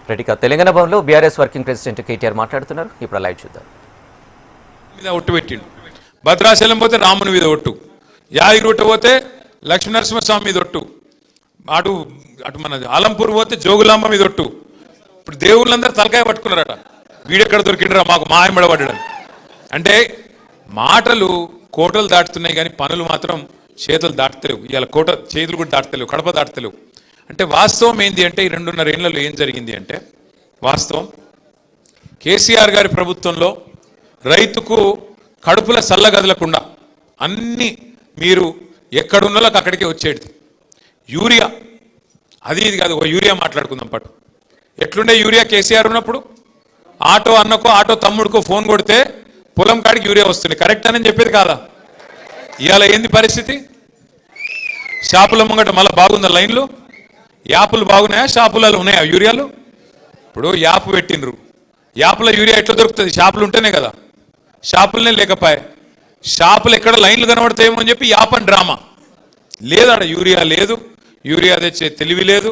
రెడ్డిగా తెలంగాణ భవన్లో BRS working president KTR మాట్లాడుతున్నారు. ఇప్పుడు లైవ్ చూద్దాం. మీద ఒట్టు పెట్టిండు. భద్రాచలం పోతే రాముని మీద ఒట్టు, యాదగిరిగుట్ట పోతే లక్ష్మీనరసింహస్వామి మీద ఒట్టు, అటు అటు మన ఆలంపూర్ పోతే జోగులాంబ మీద ఒట్టు. ఇప్పుడు దేవుళ్ళందరూ తలకాయ పట్టుకున్నారట, వీడెక్కడ దొరికిండ్రా మాకు మాయమడబడ్డాడు. అంటే మాటలు కోటలు దాటుతున్నాయి కానీ పనులు మాత్రం చేతులు దాటుతలేవు. ఇవాళ కోట చేతులు కూడా దాటుతలేవు, కడప దాటుతలేవు. అంటే వాస్తవం ఏంది అంటే ఈ 2.5 ఏళ్లలో ఏం జరిగింది అంటే, వాస్తవం కేసీఆర్ గారి ప్రభుత్వంలో రైతుకు కడుపుల సల్లగదలకుండా అన్నీ మీరు ఎక్కడున్నోళ్ళకి అక్కడికే వచ్చేది. యూరియా అది ఇది కాదు, ఒక యూరియా మాట్లాడుకుందాం పట్టు. ఎట్లుండే యూరియా కేసీఆర్ ఉన్నప్పుడు? ఆటో అన్నకో ఆటో తమ్ముడికో ఫోన్ కొడితే పొలం కాడికి యూరియా వస్తుంది. కరెక్ట్ అని చెప్పేది కాదా? ఇవాళ ఏంది పరిస్థితి? షాపుల ముంగట మళ్ళీ బాగుందా లైన్లు? యాపులు బాగున్నాయా? షాపులలో ఉన్నాయా యూరియాలు? ఇప్పుడు యాప్ పెట్టినరు, యాప్లో యూరియా ఎట్లా దొరుకుతుంది? షాపులు ఉంటేనే కదా. షాపులనే లేకపోయా, షాపులు ఎక్కడ లైన్లు కనబడతాయేమో అని చెప్పి యాప్ అని డ్రామా. లేదాడ యూరియా లేదు, యూరియా తెచ్చే తెలివి లేదు,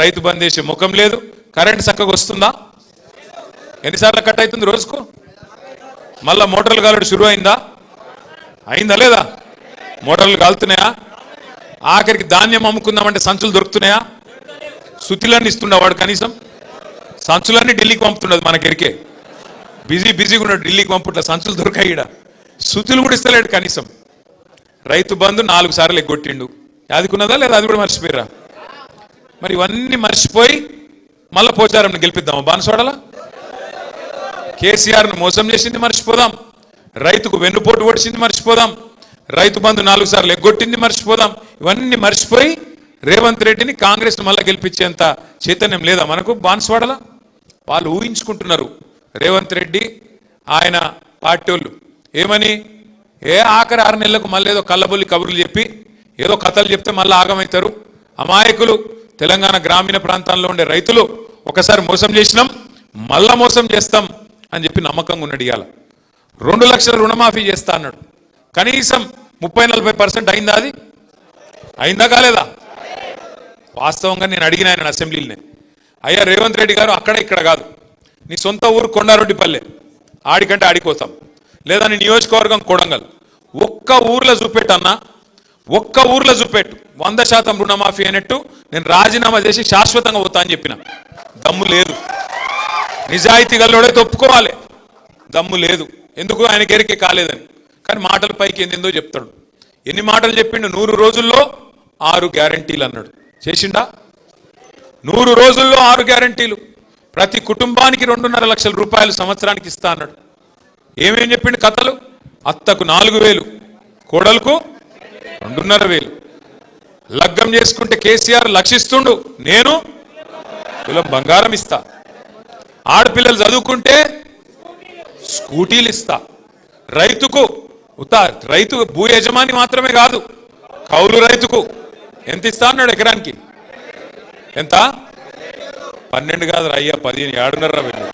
రైతు బంద్ చేసే ముఖం లేదు. కరెంట్ చక్కగా వస్తుందా? ఎన్నిసార్లు కట్ అవుతుంది రోజుకు? మళ్ళా మోటార్లు కాలడం షురు అయిందా లేదా? మోటార్లు కాలుతున్నాయా? ఆఖరికి ధాన్యం అమ్ముకుందామంటే సంచులు దొరుకుతున్నాయా? సుతిలన్నీ ఇస్తుండ వాడు, కనీసం సంచులన్నీ ఢిల్లీకి పంపుతున్నది. మనకెరికే బిజీగా ఉన్నాడు, ఢిల్లీకి పంపుట్ల సంచులు దొరకాయిడ, సుతులు కూడా ఇస్తలేడు కనీసం. రైతు బంధు 4 సార్లు ఎగ్గొట్టిండు. యాదుకున్నదా లేదా? అది కూడా మర్చిపోయారా? మరి ఇవన్నీ మర్చిపోయి మళ్ళా పోచారంని గెలిపిద్దామా? బాన్సోడలా కేసీఆర్ను మోసం చేసింది మర్చిపోదాం, రైతుకు వెన్నుపోటు పొడిచింది మర్చిపోదాం, రైతు బంధు 4 సార్లు ఎగ్గొట్టింది మర్చిపోదాం. ఇవన్నీ మర్చిపోయి రేవంత్ రెడ్డిని కాంగ్రెస్ మళ్ళా గెలిపించేంత చైతన్యం లేదా మనకు? బాన్స్వాడలా వాళ్ళు ఊహించుకుంటున్నారు. రేవంత్ రెడ్డి ఆయన పార్టీ వాళ్ళు ఏమని, ఆఖరి 6 నెలలకు మళ్ళీ ఏదో కళ్ళబొల్లి కబుర్లు చెప్పి ఏదో కథలు చెప్తే మళ్ళీ ఆగమవుతారు. అమాయకులు తెలంగాణ గ్రామీణ ప్రాంతాల్లో ఉండే రైతులు ఒకసారి మోసం చేసినాం, మళ్ళా మోసం చేస్తాం అని చెప్పి నమ్మకంగా ఉన్నాడు. ఇవాళ 2 లక్షల రుణమాఫీ చేస్తా అన్నాడు. కనీసం 30-40% అయిందా? అది అయిందా కాలేదా? వాస్తవంగా నేను అడిగిన ఆయన అసెంబ్లీలోనే, అయ్యా రేవంత్ రెడ్డి గారు అక్కడ ఇక్కడ కాదు, నీ సొంత ఊరు కొండారెడ్డిపల్లె, ఆడికంటే ఆడికోతాం, లేదా నీ నియోజకవర్గం కొడంగల్, ఒక్క ఊర్లో చూపెట్టన్నా, ఒక్క ఊర్లో చూపెట్టు 100% రుణమాఫీ అయినట్టు నేను రాజీనామా చేసి శాశ్వతంగా పోతా అని చెప్పిన. దమ్ము లేదు. నిజాయితీ గల్లోడైతే ఒప్పుకోవాలి, దమ్ము లేదు. ఎందుకు? ఆయనకి ఎరికే కాలేదని. కానీ మాటల పైకి ఏందో చెప్తాడు. ఎన్ని మాటలు చెప్పిండు? 100 రోజుల్లో 6 గ్యారంటీలు అన్నాడు. చేసిండా? 100 రోజుల్లో 6 గ్యారంటీలు. ప్రతి కుటుంబానికి 2.5 లక్షల రూపాయలు సంవత్సరానికి ఇస్తా అన్నాడు. ఏమేం చెప్పిండు కథలు? అత్తకు 4,000, కోడలకు 2,500. లగ్గం చేసుకుంటే కేసీఆర్ లక్షిస్తుండు, నేను తులం బంగారం ఇస్తా. ఆడపిల్లలు చదువుకుంటే స్కూటీలు ఇస్తా. రైతుకు రైతు భూ యజమాని మాత్రమే కాదు, కౌలు రైతుకు ఎంత ఇస్తా అన్నాడు? ఎకరానికి ఎంత? 12 కాదు అయ్యా, 15, 7.5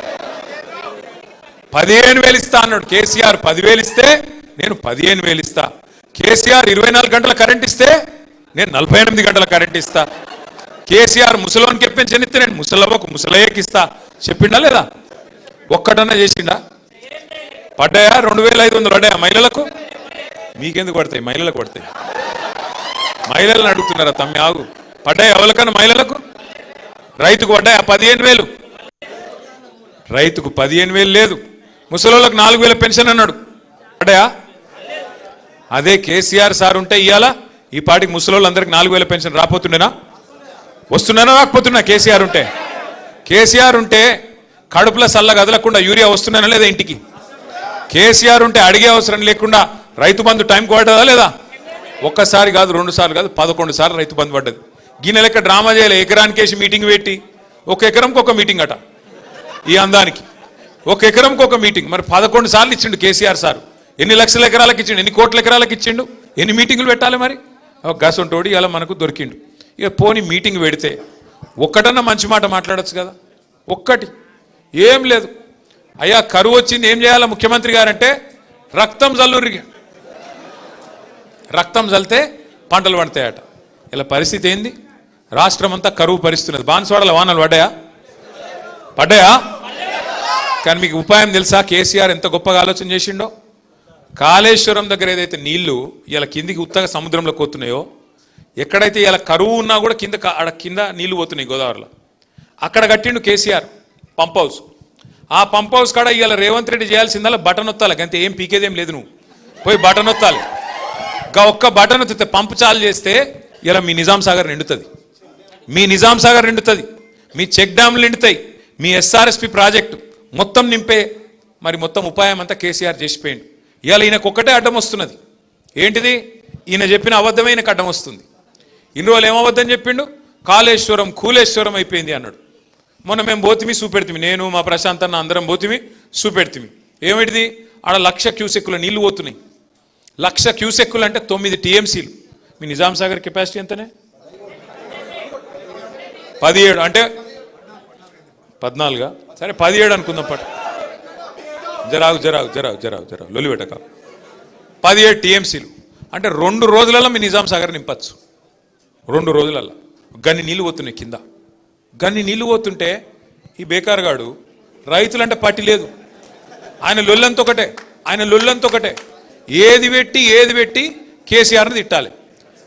15,000 ఇస్తా అన్నాడు. కేసీఆర్ 10,000 ఇస్తే నేను 15,000 ఇస్తా. కేసీఆర్ 24 గంటల కరెంట్ ఇస్తే నేను 48 గంటల కరెంట్ ఇస్తా. కేసీఆర్ ముసలోనికి ఎప్పించనిస్తే నేను ముసలవ్వకు ముసలయ్యకిస్తా. చెప్పిండా లేదా? ఒక్కటన్నా చేసిండా? పడ్డాయా? 2,500 పడ్డాయా మహిళలకు? మీకెందుకు పడతాయి? మహిళలకు పడతాయి. మహిళలను అడుగుతున్నారా? తమ్మి ఆగు. పడ్డాయా ఎవరికన్నా మహిళలకు? రైతుకు పడ్డాయా? 15,000. రైతుకు 15,000 లేదు. ముసలోళ్ళకు 4,000 పెన్షన్ అన్నాడు. పడ్డాయా? అదే కేసీఆర్ సార్ ఉంటే ఇవాళ ఈ పాటికి ముసలోళ్ళందరికీ 4,000 పెన్షన్ రాపోతుండేనా? వస్తున్నానా రాకపోతున్నా? కేసీఆర్ ఉంటే కడుపుల సల్ల కదలకుండా యూరియా వస్తున్నానా లేదా ఇంటికి? కేసీఆర్ ఉంటే అడిగే అవసరం లేకుండా రైతు బంధు టైంకి పడ్డదా లేదా? ఒక్కసారి కాదు, 2 సార్లు కాదు, 11 సార్లు రైతు బంధు పడ్డది. గిన్నె లెక్క డ్రామా చేయలే. ఎకరానికి వేసి మీటింగ్ పెట్టి, ఒక ఎకరంకి ఒక మీటింగ్ అట. ఈ అందానికి ఒక ఎకరంకి ఒక మీటింగ్. మరి 11 సార్లు ఇచ్చిండు కేసీఆర్ సార్. ఎన్ని లక్షల ఎకరాలకు ఇచ్చిండు? ఎన్ని కోట్ల ఎకరాలకు ఇచ్చిండు? ఎన్ని మీటింగులు పెట్టాలి? మరి గసంటోడి ఇలా మనకు దొరికిండు. ఇక పోని మీటింగ్ పెడితే ఒక్కటన్నా మంచి మాట మాట్లాడచ్చు కదా? ఒక్కటి ఏం లేదు. అయ్యా కరువు వచ్చింది, ఏం చేయాలా ముఖ్యమంత్రి గారంటే రక్తం జల్లురిగా, రక్తం జల్లితే పంటలు పడతాయట. ఇలా పరిస్థితి ఏంది? రాష్ట్రం అంతా కరువు పరిస్థితున్నది. బాన్స్వాడలో వానలు పడ్డాయా? పడ్డాయా? కానీ మీకు ఉపాయం తెలుసా? కేసీఆర్ ఎంత గొప్పగా ఆలోచన చేసిండో. కాళేశ్వరం దగ్గర ఏదైతే నీళ్లు ఇలా కిందికి ఉత్తగా సముద్రంలో పోతున్నాయో, ఎక్కడైతే ఇలా కరువు ఉన్నా కూడా కింద నీళ్లు పోతున్నాయి గోదావరిలో, అక్కడ కట్టిండు కేసీఆర్ పంప్ హౌస్. ఆ పంప్ హౌస్ కాడ ఇవాళ రేవంత్ రెడ్డి చేయాల్సిందల్లా బటన్ ఒత్తాలి, అంతే, ఏం పీకేదేం లేదు. నువ్వు పోయి బటన్ ఒత్తాలి. ఒక్క బటన్ ఒత్తితే పంపు చాలు చేస్తే ఇలా మీ నిజాం సాగర్ నిండుతుంది, మీ నిజాం సాగర్ నిండుతుంది, మీ చెక్ డ్యామ్లు నిండుతాయి, మీ ఎస్ఆర్ఎస్పి ప్రాజెక్టు మొత్తం నింపే మరి మొత్తం ఉపాయం అంతా కేసీఆర్ చేసిపోయింది. ఇవాళ ఈయనకు ఒక్కటే అడ్డం వస్తున్నది. ఏంటిది? ఈయన చెప్పిన అబద్ధమైన అడ్డం వస్తుంది. ఇన్ని రోజులు ఏమబద్ధం చెప్పిండు? కాళేశ్వరం కూలేశ్వరం అయిపోయింది అన్నాడు. మొన్న మేము పోతిమి చూపెడుతుంది, నేను మా ప్రశాంత్ అన్న అందరం పోతిమి చూపెడుతుంది. ఏమిటిది? ఆడ 1,00,000 క్యూసెక్కుల నీళ్లు పోతున్నాయి. 1,00,000 క్యూసెక్కులు అంటే 9 టీఎంసీలు. మీ నిజాం సాగర్ కెపాసిటీ ఎంతనే? 17 అంటే 14, సరే 17 అనుకుందాం. జరాగు లొలి పెట్టక. 17 టీఎంసీలు అంటే 2 రోజులలో మీ నిజాం సాగర్ నింపచ్చు. 2 రోజులలో గన్ని నీళ్ళు పోతున్నాయి కింద. గన్ని నీళ్ళు పోతుంటే ఈ బేకార్గాడు రైతులంటే పట్టి లేదు, ఆయన లొల్లంత ఒకటే, ఏది పెట్టి కేసీఆర్ని తిట్టాలి.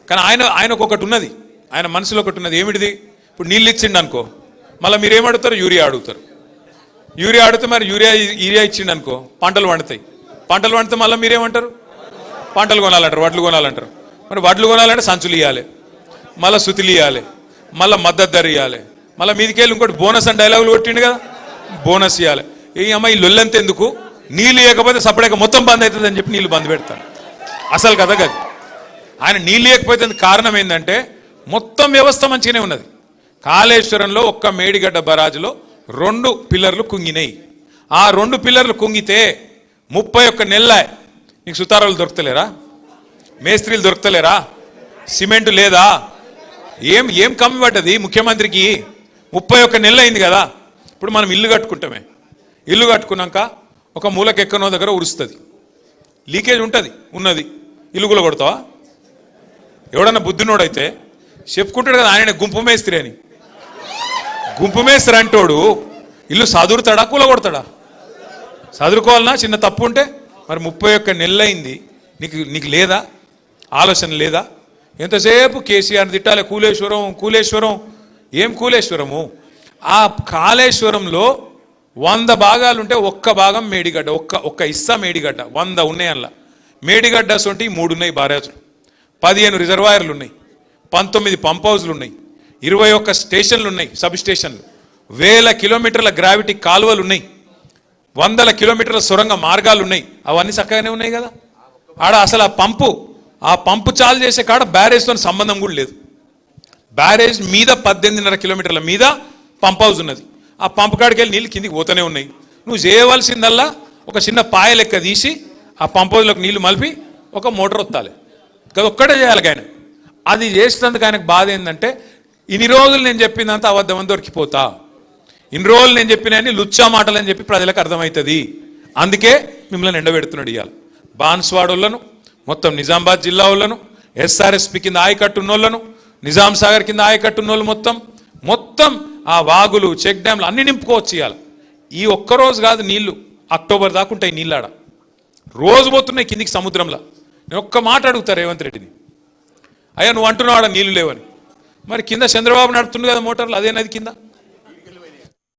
కానీ ఆయనకు ఒకటి ఉన్నది, ఆయన మనసులో ఒకటి ఉన్నది. ఏమిటిది? ఇప్పుడు నీళ్ళు ఇచ్చిండు అనుకో, మళ్ళీ మీరేమడుగుతారు? యూరియా అడుగుతారు. యూరియా అడిగితే మరి యూరియా ఇచ్చిండు అనుకో, పంటలు పండితే మళ్ళీ మీరేమంటారు? పంటలు కొనాలంటారు, వడ్లు కొనాలంటారు. మరి వడ్లు కొనాలంటే సంచులు ఇవ్వాలి, మళ్ళీ సుతులు ఇవ్వాలి, మళ్ళీ మద్దతు ధర ఇవ్వాలి, మళ్ళీ మీదికెళ్ళి ఇంకోటి బోనస్ అని డైలాగులు కొట్టిండు కదా, బోనస్ ఇవ్వాలి. ఈ అమ్మ ఈ లొల్లంత ఎందుకు? నీళ్ళు ఇవ్వకపోతే సపరేట్గా మొత్తం బంద్ అవుతుంది అని చెప్పి నీళ్ళు బంద్ పెడతాను. అసలు కదా గది. ఆయన నీళ్ళు ఇవ్వకపోతే కారణం ఏంటంటే మొత్తం వ్యవస్థ మంచిగానే ఉన్నది. కాళేశ్వరంలో ఒక్క మేడిగడ్డ బరాజులో 2 పిల్లర్లు కుంగినాయి. ఆ 2 పిల్లర్లు కుంగితే 31 నెలల నీకు సుతారాలు దొరుకుతలేరా? మేస్త్రీలు దొరుకుతలేరా? సిమెంట్ లేదా? ఏం కమ్మి పడ్డది ముఖ్యమంత్రికి? 31 నెలలు అయింది కదా. ఇప్పుడు మనం ఇల్లు కట్టుకుంటామే, ఇల్లు కట్టుకున్నాక ఒక మూలకి ఎక్కనో దగ్గర ఉరుస్తుంది, లీకేజ్ ఉన్నది, ఇల్లు కూడా కొడతావా? ఎవడన్నా బుద్ధినోడైతే చెప్పుకుంటాడు కదా, ఆయన గుంపు మేస్త్రి అని. గుంపు మేస్త్రి అంటోడు ఇల్లు సదురుతాడా కూల కొడతాడా? చదువుకోవాలన్నా చిన్న తప్పు ఉంటే. మరి 31 నెలలు అయింది, నీకు లేదా ఆలోచన లేదా? ఎంతసేపు కేసీఆర్ని తిట్టాలి, కూలేశ్వరం. ఏం కూలేశ్వరము? ఆ కాళేశ్వరంలో 100 భాగాలుంటే 1 భాగం మేడిగడ్డ, ఒక్క ఇస్సా మేడిగడ్డ. 100 ఉన్నాయి అందులో. మేడిగడ్డ సొంటి 3 ఉన్నాయి బారేజులు, 15 రిజర్వాయర్లు ఉన్నాయి, 19 పంప్ హౌజ్లు ఉన్నాయి, 21 స్టేషన్లు ఉన్నాయి, సబ్ స్టేషన్లు, 1000 కిలోమీటర్ల గ్రావిటీ కాలువలు ఉన్నాయి, 100 కిలోమీటర్ల సొరంగ మార్గాలు ఉన్నాయి. అవన్నీ చక్కగానే ఉన్నాయి కదా. ఆడ అసలు ఆ పంపు చాలు చేసే కాడ బ్యారేజ్తో సంబంధం కూడా లేదు. బ్యారేజ్ మీద 18.5 కిలోమీటర్ల మీద పంప్ హౌస్ ఉన్నది. ఆ పంపు కాడికి వెళ్ళి నీళ్ళు కిందికి పోతూనే ఉన్నాయి. నువ్వు చేయవలసిందల్లా ఒక చిన్న పాయ లెక్క తీసి ఆ పంప్ హౌస్లోకి నీళ్లు మలిపి ఒక మోటార్ వత్తాలి, అది ఒక్కటే చేయాలి. ఆయన అది చేసినందుకు ఆయనకు బాధ ఏంటంటే, ఇన్ని రోజులు నేను చెప్పిందంతా అబద్ధమని దొరికిపోతా, ఇన్ని రోజులు నేను చెప్పినని లుచ్చా మాటలు అని చెప్పి ప్రజలకు అర్థమవుతుంది. అందుకే మిమ్మల్ని ఎండబెడుతున్నాడు. ఇవాళ బాన్స్వాడోళ్లను, మొత్తం నిజామాబాద్ జిల్లా వాళ్ళను, ఎస్ఆర్ఎస్పి కింద ఆయకట్టు ఉన్నోళ్లను, నిజాం సాగర్ కింద ఆయకట్టు ఉన్నోళ్ళు మొత్తం ఆ వాగులు, చెక్ డ్యామ్లు అన్ని నింపుకోవచ్చు. ఇవాళ ఈ ఒక్కరోజు కాదు, నీళ్లు అక్టోబర్ దాకా ఉంటాయి. నీళ్ళాడ రోజు పోతున్నాయి కిందికి సముద్రంలో. నేను ఒక్క మాట అడుగుతా రేవంత్ రెడ్డిని, అయ్యా నువ్వు అంటున్నావు ఆడ నీళ్లు లేవని, మరి కింద చంద్రబాబు నడుతుండు కదా మోటార్లు, అదే నది కింద